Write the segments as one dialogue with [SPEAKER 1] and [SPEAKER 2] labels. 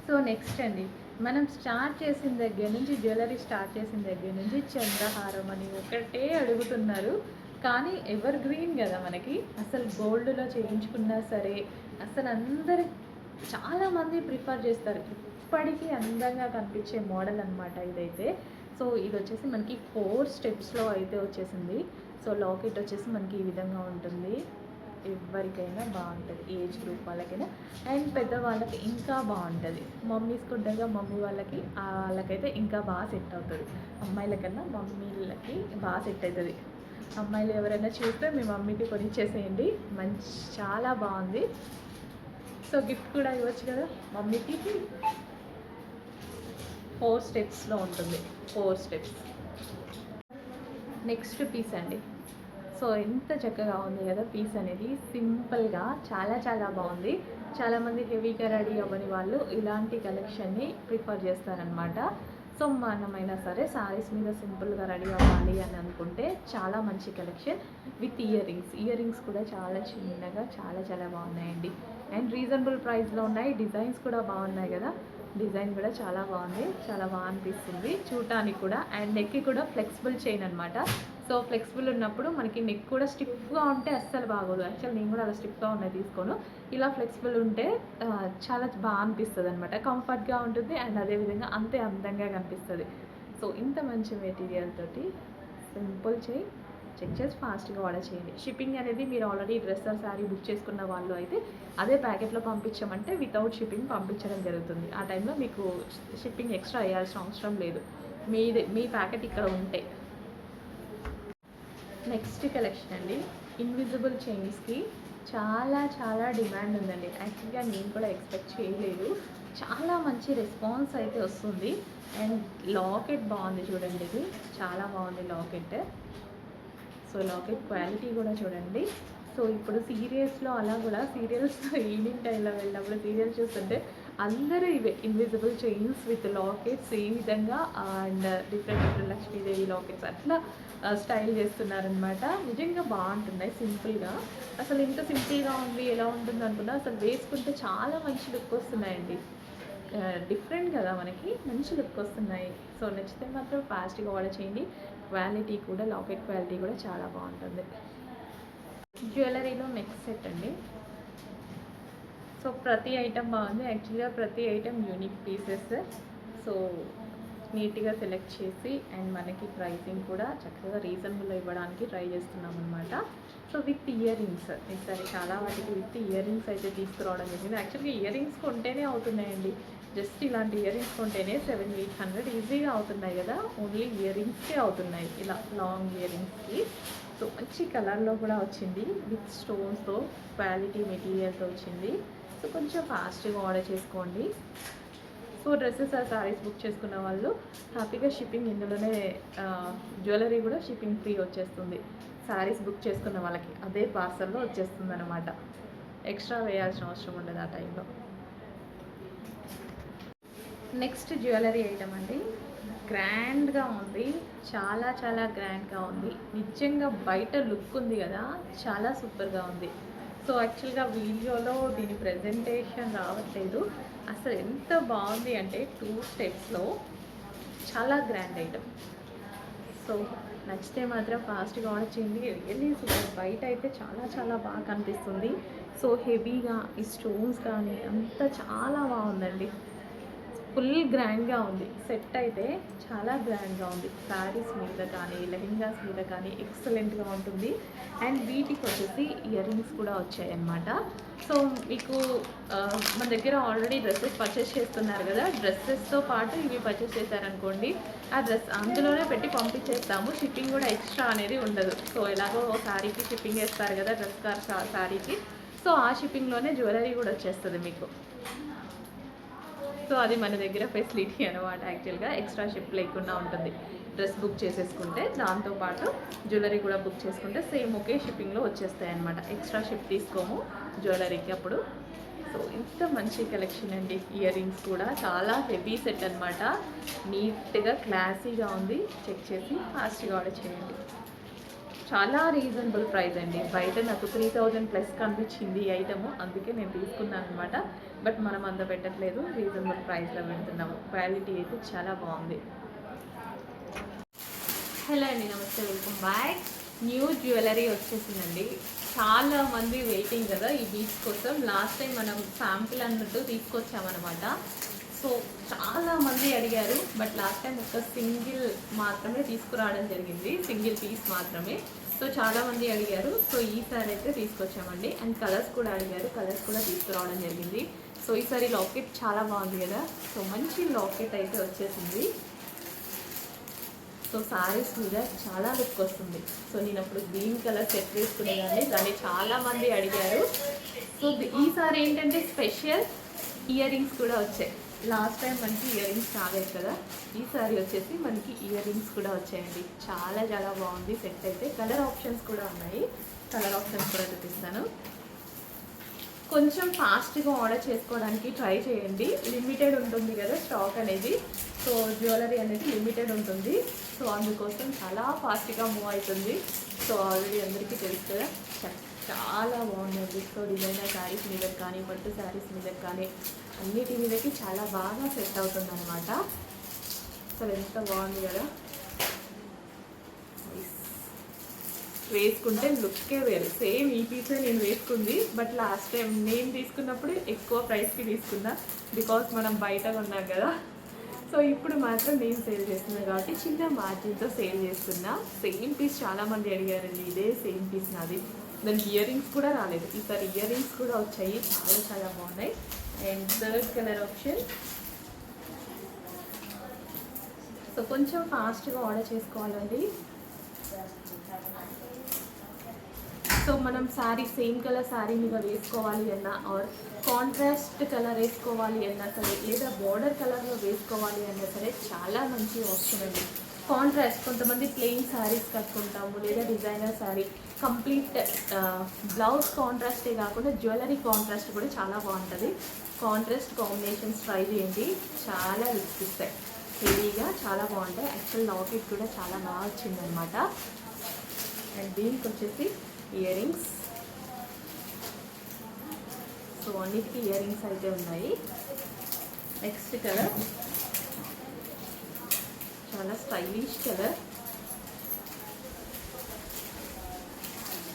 [SPEAKER 1] So next అండి, మనం start చేసిన దగ్గర నుంచి, జ్యువెలరీ స్టార్ట్ చేసిన దగ్గర నుంచి చంద్రహారం అని ఒకటే అడుగుతున్నారు. కానీ ఎవర్ గ్రీన్ కదా మనకి. అసలు గోల్డ్లో చేయించుకున్నా సరే అసలు అందరు చాలామంది ప్రిఫర్ చేస్తారు. ఇప్పటికీ అందంగా కనిపించే మోడల్ అనమాట ఇదైతే. సో ఇది వచ్చేసి మనకి 4 స్టెప్స్లో అయితే వచ్చేసింది. సో లాకెట్ వచ్చేసి మనకి ఈ విధంగా ఉంటుంది. ఎవరికైనా బాగుంటుంది, ఏజ్ గ్రూప్ వాళ్ళకైనా అండ్ పెద్దవాళ్ళకి ఇంకా బాగుంటుంది. మమ్మీస్ ఉంటాయిగా, మమ్మీ వాళ్ళకైతే ఇంకా బాగా సెట్ అవుతుంది. అమ్మాయిల కన్నా మమ్మీలకి బాగా సెట్ అవుతుంది. అమ్మాయిలు ఎవరైనా చూస్తే మీ మమ్మీకి కొనిచ్చేసేయండి. చాలా బాగుంది. సో గిఫ్ట్ కూడా ఇవ్వచ్చు కదా మమ్మీకి. 4 స్టెప్స్లో ఉంటుంది, 4 స్టెప్స్. నెక్స్ట్ పీస్ అండి. సో ఎంత చక్కగా ఉంది కదా పీస్ అనేది. సింపుల్గా చాలా చాలా బాగుంది. చాలామంది హెవీగా రెడీ అవ్వని వాళ్ళు ఇలాంటి కలెక్షన్ని ప్రిఫర్ చేస్తారనమాట. సో మనమైనా సరే శారీస్ మీద సింపుల్గా రెడీ అవ్వాలి అని అనుకుంటే చాలా మంచి కలెక్షన్ విత్ ఇయర్ రింగ్స్ కూడా చాలా చిన్నగా చాలా చాలా బాగున్నాయండి. అండ్ రీజనబుల్ ప్రైస్లో ఉన్నాయి. డిజైన్స్ కూడా బాగున్నాయి కదా. డిజైన్ కూడా చాలా బాగుంది, చాలా బాగా అనిపిస్తుంది చూడటానికి కూడా. అండ్ నెక్కి కూడా ఫ్లెక్సిబుల్ చైన్ అనమాట. సో ఫ్లెక్సిబుల్ ఉన్నప్పుడు మనకి నెక్ కూడా స్టిఫ్గా ఉంటే అస్సలు బాగోదు. యాక్చువల్ నేను కూడా అలా స్టిఫ్గా ఉన్నాయి తీసుకోను. ఇలా ఫ్లెక్సిబుల్ ఉంటే చాలా బాగా అనిపిస్తుంది అనమాట. కంఫర్ట్గా ఉంటుంది అండ్ అదేవిధంగా అంతే అందంగా కనిపిస్తుంది. సో ఇంత మంచి మెటీరియల్ తోటి సింపుల్ చెక్ చేసి ఫాస్ట్గా ఆర్డర్ చేయండి. షిప్పింగ్ అనేది మీరు already dress are sari book చేసుకున్న వాళ్ళు అయితే అదే ప్యాకెట్లో పంపించామంటే వితౌట్ షిప్పింగ్ పంపించడం జరుగుతుంది. ఆ టైంలో మీకు షిప్పింగ్ ఎక్స్ట్రా అయ్యాల్సిన అవసరం లేదు, మీ ప్యాకెట్ ఇక్కడ ఉంటే. నెక్స్ట్ కలెక్షన్ అండి, ఇన్విజిబుల్ చైన్స్కి చాలా చాలా డిమాండ్ ఉందండి. యాక్చువల్గా నేను కూడా ఎక్స్పెక్ట్ చేయలేదు. చాలా మంచి రెస్పాన్స్ అయితే వస్తుంది. అండ్ లాకెట్ బాగుంది చూడండి, ఇది చాలా బాగుంది లాకెట్. సో లాకెట్ క్వాలిటీ కూడా చూడండి. సో ఇప్పుడు సీరియల్స్లో అలా కూడా సీరియల్స్లో ఈవినింగ్ టైంలో వెళ్ళినప్పుడు సీరియల్స్ చూస్తుంటే అందరూ ఇవే ఇన్విజిబుల్ చైన్స్ విత్ లాకెట్స్ ఈ విధంగా అండ్ డిఫరెంట్ లక్ష్మీదేవి లాకెట్స్ అట్లా స్టైల్ చేస్తున్నారనమాట. నిజంగా బాగుంటున్నాయి సింపుల్గా. అసలు ఇంత సింపుల్గా ఉంది ఎలా ఉంటుంది అనుకున్నా, అసలు వేసుకుంటే చాలా మంచి లుక్ వస్తున్నాయండి. డిఫరెంట్ కదా, మనకి మంచి లుక్ వస్తున్నాయి. సో నచ్చితే మాత్రం ఫాస్ట్గా ఆర్డర్ చేయండి. క్వాలిటీ కూడా, లాకెట్ క్వాలిటీ కూడా చాలా బాగుంటుంది. జ్యువెలరీలో నెక్స్ట్ సెట్ అండి. సో ప్రతి ఐటెం బాగుంది. యాక్చువల్గా ప్రతి ఐటెం యూనిక్ పీసెస్. సో నీట్గా సెలెక్ట్ చేసి అండ్ మనకి ప్రైసింగ్ కూడా చక్కగా రీజనబుల్లో ఇవ్వడానికి ట్రై చేస్తున్నాం అనమాట. సో విత్ ఇయర్ రింగ్స్, ఈసారి చాలా వాటికి విత్ ఇయర్ రింగ్స్ అయితే తీసుకురావడం జరిగింది. యాక్చువల్గా ఇయర్ రింగ్స్ కొంటేనే అవుతున్నాయండి. జస్ట్ ఇలాంటి ఇయర్ రింగ్స్ కొంటేనే 700-800 ఈజీగా అవుతున్నాయి కదా. ఓన్లీ ఇయర్ రింగ్స్కే అవుతున్నాయి, ఇలా లాంగ్ ఇయర్ రింగ్స్కి. సో మంచి కలర్లో కూడా వచ్చింది, విత్ స్టోన్స్తో క్వాలిటీ మెటీరియల్తో వచ్చింది. సో కొంచెం ఫాస్ట్గా ఆర్డర్ చేసుకోండి. సో డ్రెస్సెస్ ఆ శారీస్ బుక్ చేసుకున్న వాళ్ళు హ్యాపీగా షిప్పింగ్ ఇందులోనే, జ్యువెలరీ కూడా షిప్పింగ్ ఫ్రీ వచ్చేస్తుంది. శారీస్ బుక్ చేసుకున్న వాళ్ళకి అదే పార్సల్లో వచ్చేస్తుంది అనమాట. ఎక్స్ట్రా వేయాల్సిన అవసరం ఉండదు ఆ టైంలో. నెక్స్ట్ జ్యువెలరీ ఐటమ్ అండి. గ్రాండ్గా ఉంది, చాలా చాలా గ్రాండ్గా ఉంది. నిజంగా బయట లుక్ ఉంది కదా, చాలా సూపర్గా ఉంది. సో యాక్చువల్గా వీడియోలో దీని ప్రజెంటేషన్ రావట్లేదు. అసలు ఎంత బాగుంది అంటే 2 స్టెప్స్లో చాలా గ్రాండ్ ఐటమ్. సో నచ్చితే మాత్రం ఫాస్ట్గా ఆర్డర్ చేయండి. Really super. బయట అయితే చాలా చాలా బాగా కనిపిస్తుంది. సో హెవీగా ఈ స్టోన్స్ కానీ అంతా చాలా బాగుందండి. ఫుల్ గ్రాండ్గా ఉంది. సెట్ అయితే చాలా గ్రాండ్గా ఉంది. శారీస్ మీద కానీ లెహెంగాస్ మీద కానీ ఎక్సలెంట్గా ఉంటుంది. అండ్ వీటికి వచ్చేసి ఇయర్ రింగ్స్ కూడా వచ్చాయన్నమాట. సో మీకు మన దగ్గర ఆల్రెడీ డ్రెస్సెస్ పర్చేస్ చేస్తున్నారు కదా, డ్రెస్సెస్తో పాటు ఇవి పర్చేస్ చేశారనుకోండి, ఆ డ్రెస్ అందులోనే పెట్టి పంపించేస్తాము. షిప్పింగ్ కూడా ఎక్స్ట్రా అనేది ఉండదు. సో ఎలాగో శారీకి షిప్పింగ్ వేస్తారు కదా, డ్రెస్ కార్ శారీకి, సో ఆ షిప్పింగ్లోనే జ్యువెలరీ కూడా వచ్చేస్తుంది మీకు. సో అది మన దగ్గర ఫెసిలిటీ అనమాట. యాక్చువల్గా ఎక్స్ట్రా షిప్ లేకుండా ఉంటుంది. డ్రెస్ బుక్ చేసేసుకుంటే దాంతోపాటు జ్యువెలరీ కూడా బుక్ చేసుకుంటే సేమ్ ఒకే షిప్పింగ్లో వచ్చేస్తాయి అనమాట. ఎక్స్ట్రా షిప్ తీసుకోము జ్యువెలరీకి అప్పుడు. సో ఇంత మంచి కలెక్షన్ అండి. ఇయర్ రింగ్స్ కూడా చాలా హెవీ సెట్ అనమాట. నీట్గా క్లాసీగా ఉంది. చెక్ చేసి ఫాస్ట్గా ఆర్డర్ చేయండి. చాలా రీజనబుల్ ప్రైస్ అండి. బయట నాకు 3000 ప్లస్ కనిపించింది ఈ ఐటమ్, అందుకే నేను తీసుకున్నాను అనమాట. బట్ మనం అంత పెట్టట్లేదు, రీజనబుల్ ప్రైస్లో పెడుతున్నాము. క్వాలిటీ అయితే చాలా బాగుంది. హలో అండి, నమస్తే, వెల్కమ్ బ్యాక్. న్యూ జ్యువెలరీ వచ్చేసిందండి. చాలా మంది వెయిటింగ్ కదా ఈ బీచ్ కోసం. లాస్ట్ టైం మనం శాంపిల్ అన్నట్టు తీసుకొచ్చామన్నమాట. సో చాలా మంది అడిగారు, బట్ లాస్ట్ టైం ఒక సింగిల్ మాత్రమే తీసుకురావడం జరిగింది, సింగిల్ పీస్ మాత్రమే. సో చాలా మంది అడిగారు, సో ఈసారి అయితే తీసుకొచ్చామండి. అండ్ కలర్స్ కూడా అడిగారు, కలర్స్ కూడా తీసుకురావడం జరిగింది. సో ఈసారి లాకెట్ చాలా బాగుంది కదా, సో మంచి లాకెట్ అయితే వచ్చేసింది. సో శారీస్ మీద చాలా లుక్ వస్తుంది. సో నేను అప్పుడు గ్రీన్ కలర్ సెట్ వేసుకునేదాన్ని, దాన్ని చాలామంది అడిగారు. సో ఈసారి ఏంటంటే స్పెషల్ ఇయర్ రింగ్స్ కూడా వచ్చాయి. లాస్ట్ టైం మనకి ఇయర్ రింగ్స్ రాలేదు కదా, ఈసారి వచ్చేసి మనకి ఇయర్ రింగ్స్ కూడా వచ్చాయండి. చాలా చాలా బాగుంది సెట్ అయితే. కలర్ ఆప్షన్స్ కూడా ఉన్నాయి, కలర్ ఆప్షన్స్ కూడా చూపిస్తాను. కొంచెం ఫాస్ట్గా ఆర్డర్ చేసుకోవడానికి ట్రై చేయండి. లిమిటెడ్ ఉంటుంది కదా స్టాక్ అనేది, సో జ్యువెలరీ అనేది లిమిటెడ్ ఉంటుంది. సో అందుకోసం చాలా ఫాస్ట్గా మూవ్ అవుతుంది. సో ఆల్రెడీ అందరికీ తెలుసు కదా, చాలా బాగుందండి. సో డిజైనర్ శారీస్ మీద కానీ, పట్టు శారీస్ మీద కానీ, అన్నిటి మీదకి చాలా బాగా సెట్ అవుతుంది అనమాట. అసలు ఎంత బాగుంది కదా, వేసుకుంటే లుక్కే వేరు. సేమ్ ఈ పీసే నేను వేసుకుంది, బట్ లాస్ట్ టైం నేను తీసుకున్నప్పుడు ఎక్కువ ప్రైస్కి తీసుకున్నా, బికాస్ మనం బయట కొన్నాం కదా. సో ఇప్పుడు మాత్రం నేను సేల్ చేస్తున్నాను కాబట్టి చిన్న మార్జిన్తో సేల్ చేస్తున్నా. సేమ్ పీస్ చాలామంది అడిగారండి, ఇదే సేమ్ పీస్ నాది. దానికి ఇయర్ రింగ్స్ కూడా రాలేదు, ఈసారి ఇయర్ రింగ్స్ కూడా వచ్చాయి, చాలా చాలా బాగున్నాయి. And third colour option. So కొంచెం ఫాస్ట్గా ఆర్డర్ చేసుకోవాలండి. సో మనం శారీ సేమ్ కలర్ శారీ మీద వేసుకోవాలి అన్నా, ఆర్ కాంట్రాస్ట్ కలర్ వేసుకోవాలి అన్నా సరే, లేదా బార్డర్ కలర్లో వేసుకోవాలి అన్నా సరే, చాలా మంచి ఆప్షన్ అండి. కాంట్రాస్ట్, కొంతమంది ప్లెయిన్ శారీస్ కట్టుకుంటాము, లేదా డిజైనర్ శారీ కంప్లీట్ బ్లౌజ్ కాంట్రాస్టే కాకుండా జ్యువెలరీ కాంట్రాస్ట్ కూడా చాలా బాగుంటుంది. కాంట్రాస్ట్ కాంబినేషన్స్ ట్రై చేయండి, చాలా లుక్స్ ఇస్తాయి. హెవీగా చాలా బాగుంటాయి. యాక్చువల్ లాకెట్ కూడా చాలా బాగా వచ్చిందనమాట. అండ్ దీనికి వచ్చేసి ఇయర్ రింగ్స్. సో అన్నిటికీ ఇయర్ రింగ్స్ అయితే ఉన్నాయి. నెక్స్ట్ కలర్ చాలా స్టైలిష్ కలర్,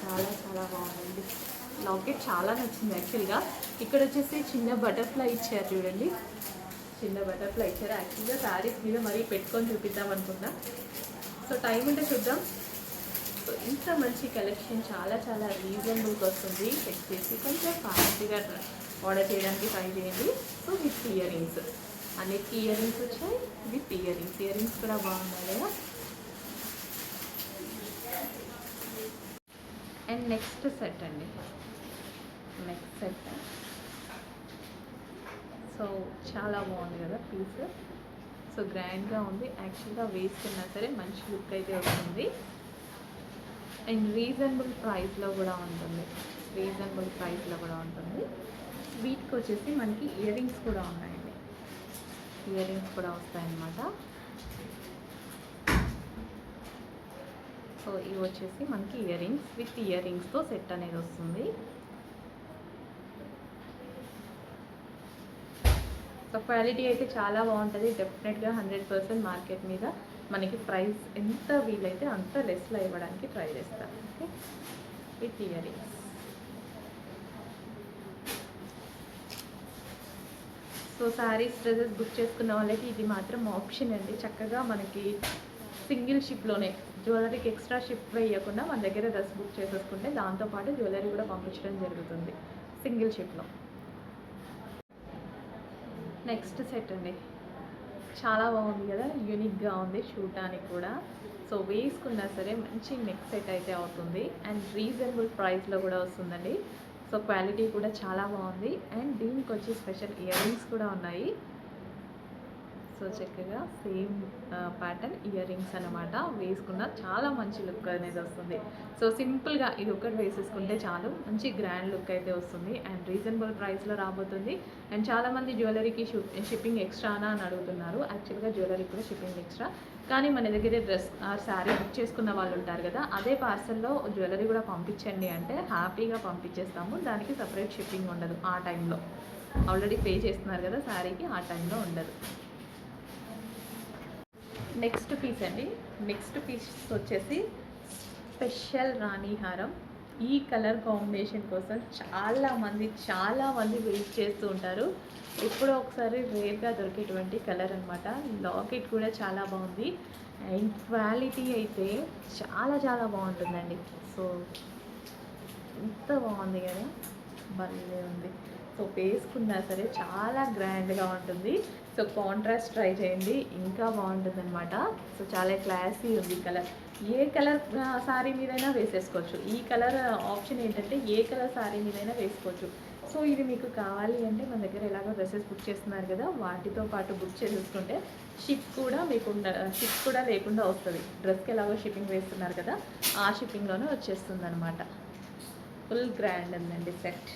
[SPEAKER 1] చాలా చాలా బాగుంది. లాకెట్ చాలా నచ్చింది యాక్చువల్గా. ఇక్కడ వచ్చేసి చిన్న బటర్ఫ్లై ఇచ్చారు చూడండి, చిన్న బటర్ఫ్లై ఇచ్చారు. యాక్చువల్గా శారీస్ మీద మరీ పెట్టుకొని చూపిద్దాం అనుకున్నా, సో టైం ఉంటే చూద్దాం. సో ఇంత మంచి కలెక్షన్ చాలా చాలా రీజనబుల్గా వస్తుంది. చెక్ చేసి కొంచెం ఫాస్ట్గా ఆర్డర్ చేయడానికి ట్రై చేయండి. సో విత్ ఇయర్ రింగ్స్, అన్నిటికీ ఇయర్ రింగ్స్ వచ్చాయి, with ear rings. Ear rings కూడా బాగున్నాయి కదా. అండ్ నెక్స్ట్ సెట్ అండి, నెక్స్ట్ సెట్. సో చాలా బాగుంది కదా పీస్. సో గ్రాండ్గా ఉంది, యాక్చువల్గా వేసుకున్నా సరే మంచి లుక్ అయితే వస్తుంది. అండ్ రీజనబుల్ ప్రైస్లో కూడా ఉంటుంది, రీజనబుల్ ప్రైస్లో కూడా ఉంటుంది. వీటికి వచ్చేసి మనకి ఇయర్ రింగ్స్ కూడా ఉన్నాయండి, ఇయర్ రింగ్స్ కూడా వస్తాయన్నమాట. సో ఇవి వచ్చేసి మనకి ఇయర్ రింగ్స్, విత్ ఇయర్ రింగ్స్తో సెట్ అనేది వస్తుంది. సో క్వాలిటీ అయితే చాలా బాగుంటుంది. డెఫినెట్గా 100% మార్కెట్ మీద మనకి ప్రైస్ ఎంత వీలైతే అంత లెస్లో ఇవ్వడానికి ట్రై చేస్తాను. Okay, with ear rings. So saris, dresses book చేసుకున్న వాళ్ళకి ఇది మాత్రం ఆప్షన్ అండి. చక్కగా మనకి సింగిల్ షిప్లోనే, జ్యువెలరీకి ఎక్స్ట్రా షిప్ వేయకుండా మన దగ్గర డ్రెస్ బుక్ చేసేసుకుంటే దాంతోపాటు జ్యువెలరీ కూడా పంపించడం జరుగుతుంది సింగిల్ షిప్లో. నెక్స్ట్ సెట్ అండి, చాలా బాగుంది కదా, యూనిక్గా ఉంది చూడటానికి కూడా. సో వేసుకున్నా సరే మంచి నెక్ సెట్ అయితే అవుతుంది. అండ్ రీజనబుల్ ప్రైస్లో కూడా వస్తుందండి. సో క్వాలిటీ కూడా చాలా బాగుంది. అండ్ దీనికి వచ్చి స్పెషల్ ఇయర్ రింగ్స్ కూడా ఉన్నాయి. సో సో చక్కగా సేమ్ ప్యాటర్న్ ఇయర్ రింగ్స్ అనమాట. వేసుకున్న చాలా మంచి లుక్ అనేది వస్తుంది. సో సింపుల్గా ఇది ఒకటి వేసేసుకుంటే చాలు, మంచి గ్రాండ్ లుక్ అయితే వస్తుంది అండ్ రీజనబుల్ ప్రైస్లో రాబోతుంది. అండ్ చాలామంది జ్యువెలరీకి షిప్పింగ్ ఎక్స్ట్రానా అని అడుగుతున్నారు. యాక్చువల్గా జ్యువెలరీ కూడా షిప్పింగ్ ఎక్స్ట్రా, కానీ మన దగ్గర డ్రెస్ శారీ బుక్ చేసుకున్న వాళ్ళు ఉంటారు కదా, అదే పార్సల్లో జ్యువెలరీ కూడా పంపించండి అంటే హ్యాపీగా పంపించేస్తాము. దానికి సపరేట్ షిప్పింగ్ ఉండదు. ఆ టైంలో ఆల్రెడీ పే చేస్తున్నారు కదా శారీకి, ఆ టైంలో ఉండదు. నెక్స్ట్ పీస్ అండి. నెక్స్ట్ పీస్ వచ్చేసి స్పెషల్ రాణి హారం. ఈ కలర్ కాంబినేషన్ కోసం చాలామంది వెయిట్ చేస్తూ ఉంటారు. ఎప్పుడో ఒకసారి రేర్గా దొరికేటువంటి కలర్ అనమాట. లాకెట్ కూడా చాలా బాగుంది అండ్ క్వాలిటీ అయితే చాలా బాగుంటుందండి. సో ఎంత బాగుంది కదా, భలే ఉంది. సో వేసుకున్నా సరే చాలా గ్రాండ్గా ఉంటుంది. సో కాంట్రాస్ట్ ట్రై చేయండి, ఇంకా బాగుంటుంది అనమాట. సో చాలా క్లాసీ ఉంది కలర్. ఏ కలర్ శారీ మీదైనా వేసేసుకోవచ్చు. ఈ కలర్ ఆప్షన్ ఏంటంటే ఏ కలర్ శారీ మీదైనా వేసుకోవచ్చు. సో ఇది మీకు కావాలి అంటే మన దగ్గర ఎలాగో డ్రెస్సెస్ బుక్ చేస్తున్నారు కదా, వాటితో పాటు బుక్ చేసేసుకుంటే షిప్ కూడా లేకుండా వస్తుంది. డ్రెస్కి ఎలాగో షిప్పింగ్ వేస్తున్నారు కదా, ఆ షిప్పింగ్లోనే వచ్చేస్తుంది అనమాట. ఫుల్ గ్రాండ్ ఉందండి సెట్.